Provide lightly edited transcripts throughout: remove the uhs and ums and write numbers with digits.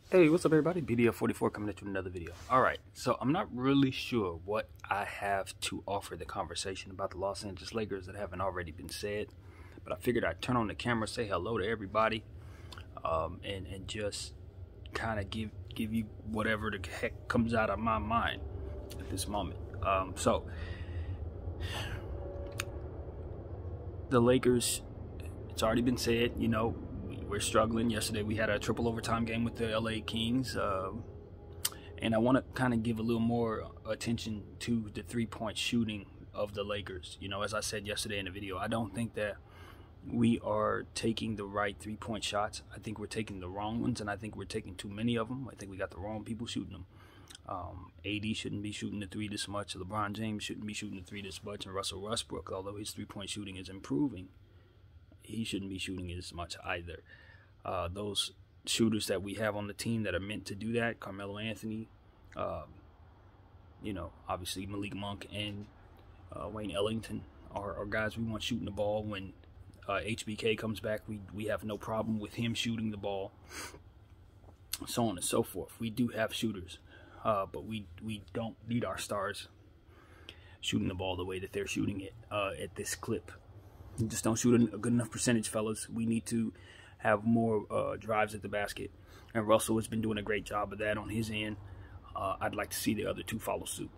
Hey, what's up everybody? pt.1 coming at you with another video. Alright, so I'm not really sure what I have to offer the conversation about the Los Angeles Lakers that haven't already been said, but I figured I'd turn on the camera, say hello to everybody, and just kind of give you whatever the heck comes out of my mind at this moment. So the Lakers, it's already been said, we're struggling. Yesterday we had a triple overtime game with the LA Kings, and I want to kind of give a little more attention to the three-point shooting of the Lakers. As I said yesterday in the video, I don't think that we are taking the right three-point shots. I think we're taking the wrong ones, and I think we're taking too many of them. I think we got the wrong people shooting them. AD shouldn't be shooting the three this much. LeBron James shouldn't be shooting the three this much. And Russell Westbrook, although his three-point shooting is improving, he shouldn't be shooting as much either. Those shooters that we have on the team that are meant to do that, Carmelo Anthony, obviously Malik Monk and Wayne Ellington are guys we want shooting the ball. When HBK comes back, we have no problem with him shooting the ball, so on and so forth. We do have shooters, but we don't need our stars shooting the ball the way that they're shooting it at this clip. You just don't shoot a good enough percentage, fellas. We need to have more drives at the basket, and Russell has been doing a great job of that on his end. I'd like to see the other two follow suit.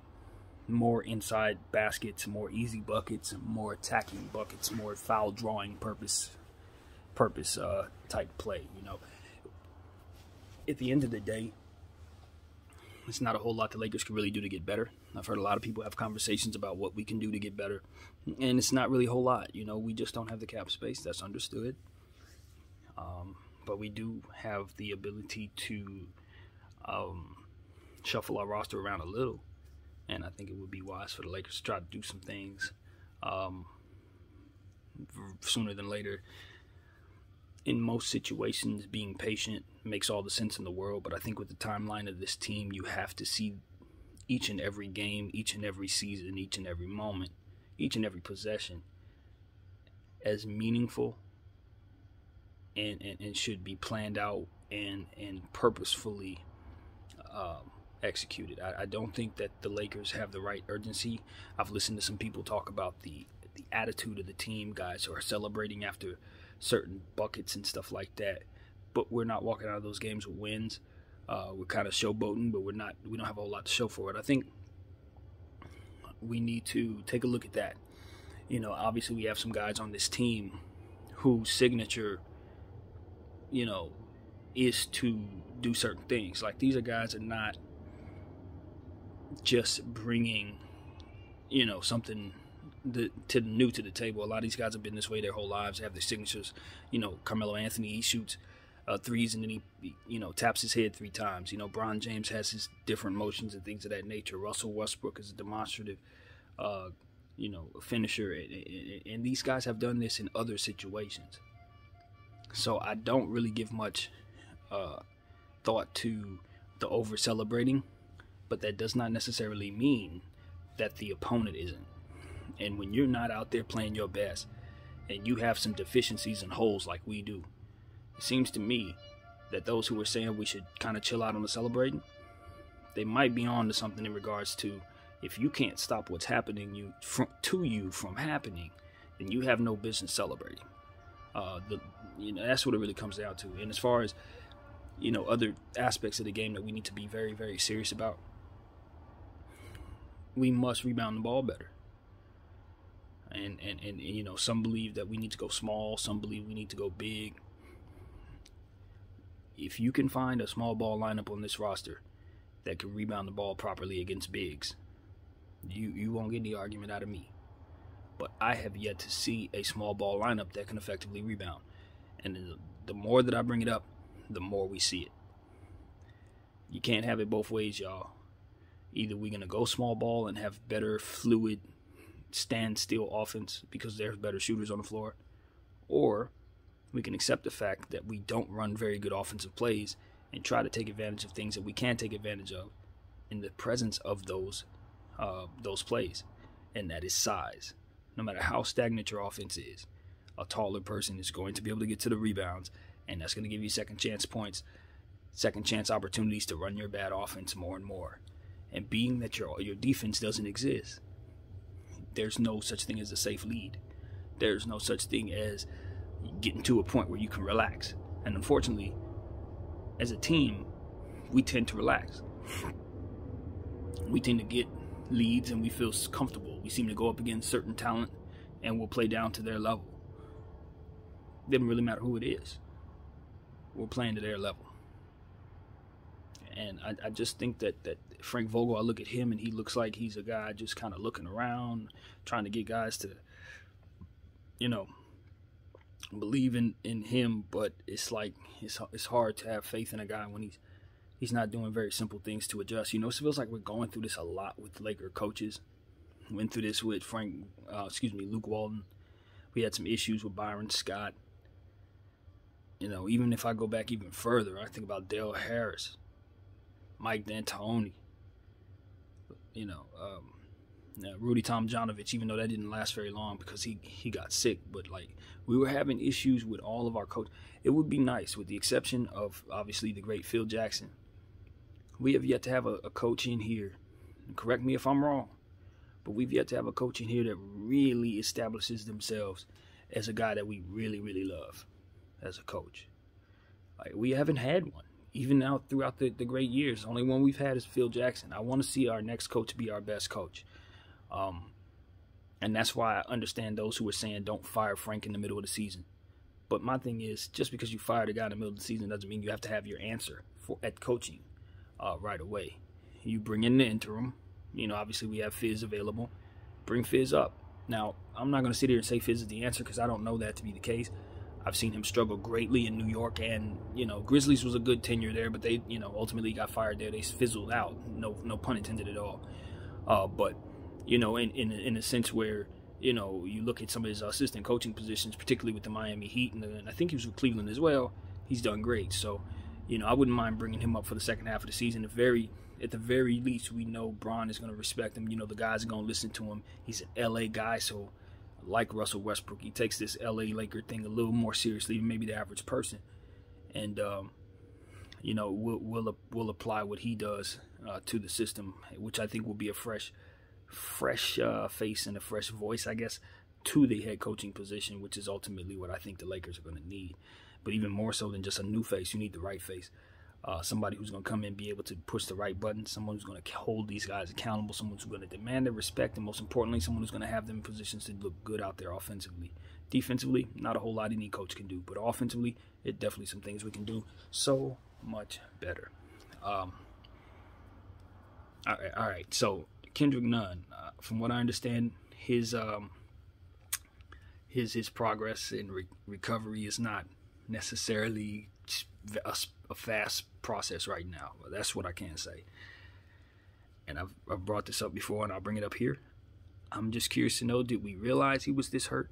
More inside baskets, more easy buckets, more attacking buckets, more foul drawing purpose type play. At the end of the day, it's not a whole lot the Lakers can really do to get better. I've heard a lot of people have conversations about what we can do to get better, and it's not really a whole lot. We just don't have the cap space. That's understood. But we do have the ability to shuffle our roster around a little, and I think it would be wise for the Lakers to try to do some things sooner than later. In most situations, being patient makes all the sense in the world, but I think with the timeline of this team, you have to see each and every game, each and every season, each and every moment, each and every possession as meaningful and should be planned out and purposefully executed. I don't think that the Lakers have the right urgency. I've listened to some people talk about the attitude of the team, guys who are celebrating after certain buckets and stuff like that, but we're not walking out of those games with wins. We're kind of showboating, but we don't have a whole lot to show for it. I think we need to take a look at that. Obviously we have some guys on this team whose signature is to do certain things. Like, these are guys that are not just bringing something new to the table. A lot of these guys have been this way their whole lives. They have their signatures. Carmelo Anthony, he shoots threes and then he taps his head 3 times. Bron James has his different motions and things of that nature. Russell Westbrook is a demonstrative finisher, and these guys have done this in other situations. So I don't really give much thought to the over celebrating, but that does not necessarily mean that the opponent isn't. And when you're not out there playing your best and you have some deficiencies and holes like we do, it seems to me that those who are saying we should kind of chill out on the celebrating, they might be on to something in regards to, if you can't stop what's happening to you from happening, then you have no business celebrating. That's what it really comes down to. And as far as other aspects of the game that we need to be very, very serious about, we must rebound the ball better. And some believe that we need to go small, some believe we need to go big. If you can find a small ball lineup on this roster that can rebound the ball properly against bigs, you won't get the argument out of me. But I have yet to see a small ball lineup that can effectively rebound. And the more that I bring it up, the more we see it. You can't have it both ways, y'all. Either we're going to go small ball and have better fluid standstill offense because there's better shooters on the floor, or we can accept the fact that we don't run very good offensive plays and try to take advantage of things that we can take advantage of in the presence of those plays, and that is size. No matter how stagnant your offense is, a taller person is going to be able to get to the rebounds, and that's going to give you second chance points second chance opportunities to run your bad offense more and more. And being that your defense doesn't exist, there's no such thing as a safe lead. There's no such thing as getting to a point where you can relax. And unfortunately, as a team, we tend to relax. We tend to get leads and we feel comfortable. We seem to go up against certain talent and we'll play down to their level. It doesn't really matter who it is. We're playing to their level. And I just think that Frank Vogel, I look at him and he looks like he's a guy just kind of looking around, trying to get guys to, believe in him. But it's like it's hard to have faith in a guy when he's not doing very simple things to adjust. It feels like we're going through this a lot with Laker coaches. Went through this with Luke Walton. We had some issues with Byron Scott. Even if I go back even further, I think about Dale Harris, Mike D'Antoni, Rudy Tomjanovich, even though that didn't last very long because he got sick. But we were having issues with all of our coaches. It would be nice, with the exception of obviously the great Phil Jackson. We have yet to have a coach in here, and correct me if I'm wrong, but we've yet to have a coach in here that really establishes themselves as a guy that we really, really love as a coach. We haven't had one. Even now throughout the great years, the only one we've had is Phil Jackson. I want to see our next coach be our best coach. And that's why I understand those who are saying don't fire Frank in the middle of the season. But my thing is, just because you fired a guy in the middle of the season doesn't mean you have to have your answer at coaching right away. You bring in the interim. Obviously we have Fizz available. Bring Fizz up. Now, I'm not going to sit here and say Fizz is the answer because I don't know that to be the case. I've seen him struggle greatly in New York, and Grizzlies was a good tenure there, but they ultimately got fired there. They fizzled out. No pun intended at all. But in a sense where you look at some of his assistant coaching positions, particularly with the Miami Heat, and I think he was with Cleveland as well. He's done great. So I wouldn't mind bringing him up for the second half of the season. At the very least, we know Bron is going to respect him. The guys are going to listen to him. He's an LA guy, so like Russell Westbrook, he takes this LA Laker thing a little more seriously than maybe the average person. And we'll apply what he does to the system, which I think will be a fresh face and a fresh voice, I guess, to the head coaching position, which is ultimately what I think the Lakers are going to need. But even more so than just a new face, you need the right face. Somebody who's going to come in and be able to push the right button, someone who's going to hold these guys accountable, someone who's going to demand their respect, and most importantly, someone who's going to have them in positions to look good out there offensively. Defensively, not a whole lot any coach can do, but offensively, it definitely some things we can do so much better. All right. So Kendrick Nunn, from what I understand, his progress and recovery is not necessarily a fast process right now. That's what I can say. And I've brought this up before, and I'll bring it up here. I'm just curious to know, did we realize he was this hurt?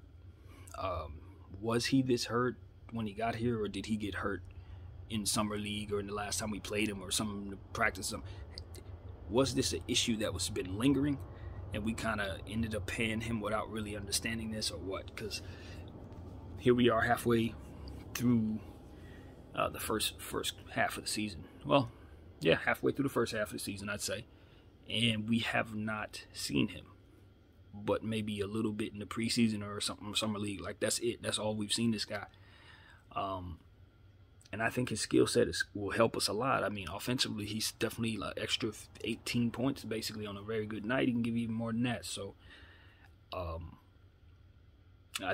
Was he this hurt when he got here, or did he get hurt in Summer League or in the last time we played him or some practice? Was this an issue that was been lingering, and we kind of ended up paying him without really understanding this, or what? Because here we are halfway through the first half of the season. Well, yeah, halfway through the first half of the season, I'd say. And we have not seen him, but maybe a little bit in the preseason or something, Summer League. That's it. That's all we've seen this guy. And I think his skill set will help us a lot. I mean, offensively, he's definitely like extra 18 points basically on a very good night. He can give you even more than that. So I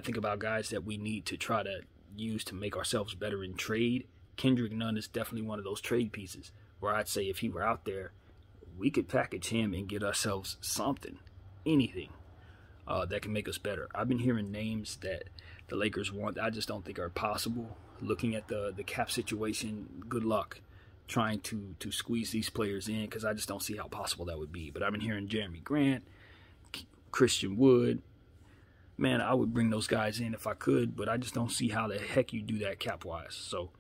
think about guys that we need to try to use to make ourselves better in trade. Kendrick Nunn is definitely one of those trade pieces where I'd say if he were out there, we could package him and get ourselves something, anything that can make us better. I've been hearing names that the Lakers want. I just don't think are possible. Looking at the cap situation, good luck trying to squeeze these players in, because I just don't see how possible that would be. But I've been hearing Jeremy Grant, Christian Wood. Man, I would bring those guys in if I could, but I just don't see how the heck you do that cap-wise. So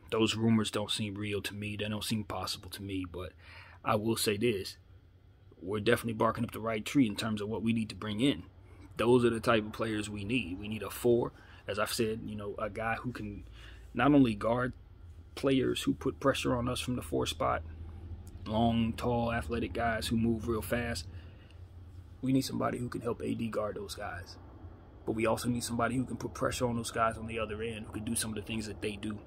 those rumors don't seem real to me. They don't seem possible to me. But I will say this. We're definitely barking up the right tree in terms of what we need to bring in. Those are the type of players we need. We need a 4, as I've said, a guy who can not only guard players who put pressure on us from the 4 spot. Long, tall, athletic guys who move real fast. We need somebody who can help AD guard those guys. But we also need somebody who can put pressure on those guys on the other end, who can do some of the things that they do.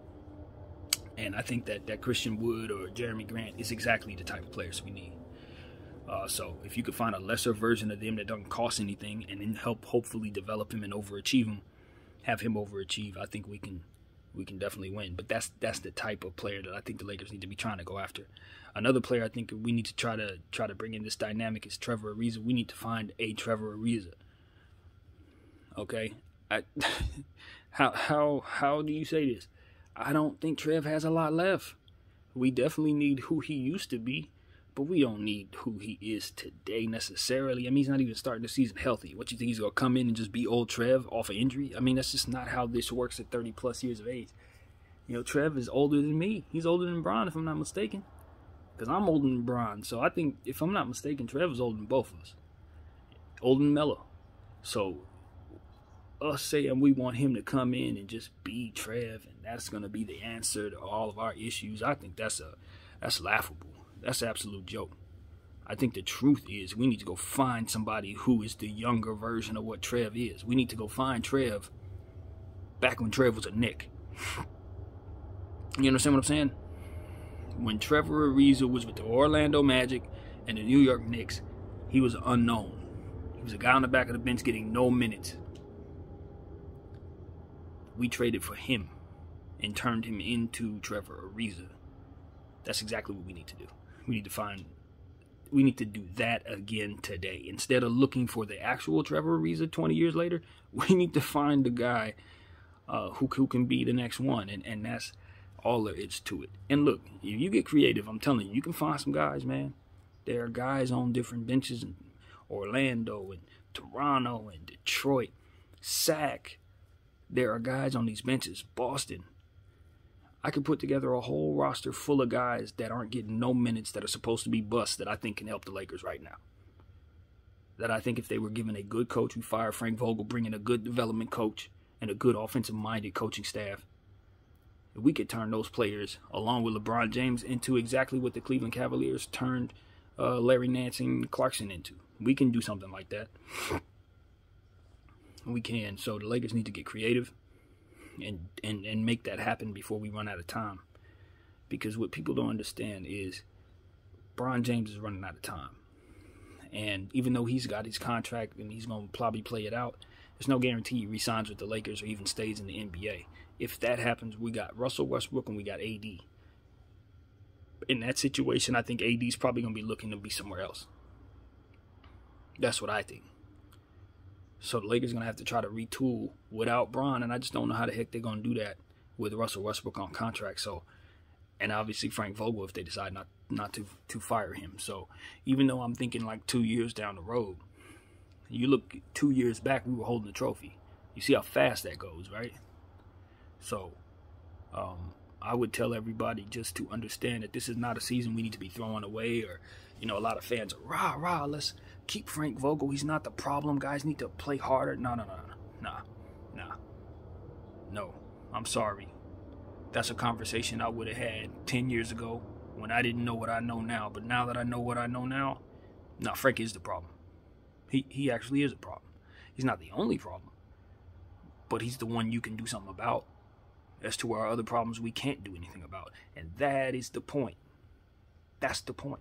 And I think that Christian Wood or Jeremy Grant is exactly the type of players we need. So if you could find a lesser version of them that doesn't cost anything and then help hopefully develop him and overachieve him, have him overachieve, I think we can definitely win. But that's the type of player that I think the Lakers need to be trying to go after. Another player I think we need to try to bring in this dynamic is Trevor Ariza. We need to find a Trevor Ariza. Okay, how do you say this? I don't think Trev has a lot left. We definitely need who he used to be, but we don't need who he is today necessarily. I mean, he's not even starting the season healthy. What, you think he's going to come in and just be old Trev off of injury? I mean, that's just not how this works at 30-plus years of age. You know, Trev is older than me. He's older than Bron, if I'm not mistaken. Because I'm older than Bron. So I think, if I'm not mistaken, Trev is older than both of us. Older than Melo. So us saying we want him to come in and just be Trev and that's going to be the answer to all of our issues, I think that's laughable. That's an absolute joke. I think the truth is we need to go find somebody who is the younger version of what Trev is. We need to go find Trev back when Trev was a Knick. You understand what I'm saying? When Trevor Ariza was with the Orlando Magic and the New York Knicks, he was unknown. He was a guy on the back of the bench getting no minutes. We traded for him and turned him into Trevor Ariza. That's exactly what we need to do. We need to do that again today. Instead of looking for the actual Trevor Ariza 20 years later, we need to find the guy who can be the next one. And that's all there is to it. And look, if you get creative, I'm telling you, you can find some guys, man. There are guys on different benches in Orlando and Toronto and Detroit, Sac. There are guys on these benches, Boston. I could put together a whole roster full of guys that aren't getting no minutes that are supposed to be busts that I think can help the Lakers right now. That I think if they were given a good coach, we fire Frank Vogel, bring in a good development coach and a good offensive-minded coaching staff, we could turn those players, along with LeBron James, into exactly what the Cleveland Cavaliers turned Larry Nance and Clarkson into. We can do something like that. We can. So the Lakers need to get creative and make that happen before we run out of time. Because what people don't understand is LeBron James is running out of time. And even though he's got his contract and he's going to probably play it out, there's no guarantee he re-signs with the Lakers or even stays in the NBA. If that happens, we got Russell Westbrook and we got AD. In that situation, I think AD's probably going to be looking to be somewhere else. That's what I think. So the Lakers are going to have to try to retool without Bron, and I just don't know how the heck they're going to do that with Russell Westbrook on contract. So, and obviously Frank Vogel if they decide not to fire him. So even though I'm thinking like 2 years down the road, you look 2 years back, we were holding the trophy. You see how fast that goes, right? So I would tell everybody just to understand that this is not a season we need to be throwing away, or, you know, a lot of fans are, rah, let's keep Frank Vogel. He's not the problem. Guys need to play harder. No. I'm sorry. That's a conversation I would have had 10 years ago when I didn't know what I know now. But now that I know what I know now, Frank is the problem. He actually is a problem. He's not the only problem, but he's the one you can do something about. As to our other problems we can't do anything about. And that is the point. That's the point.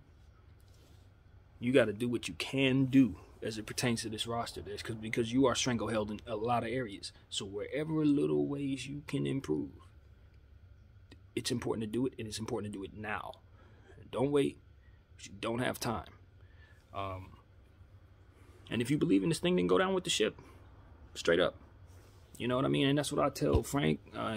You got to do what you can do as it pertains to this roster. Because you are stranglehold in a lot of areas. So wherever little ways you can improve, it's important to do it, and it's important to do it now. Don't wait. You don't have time. And if you believe in this thing, then go down with the ship. Straight up. You know what I mean? And that's what I tell Frank.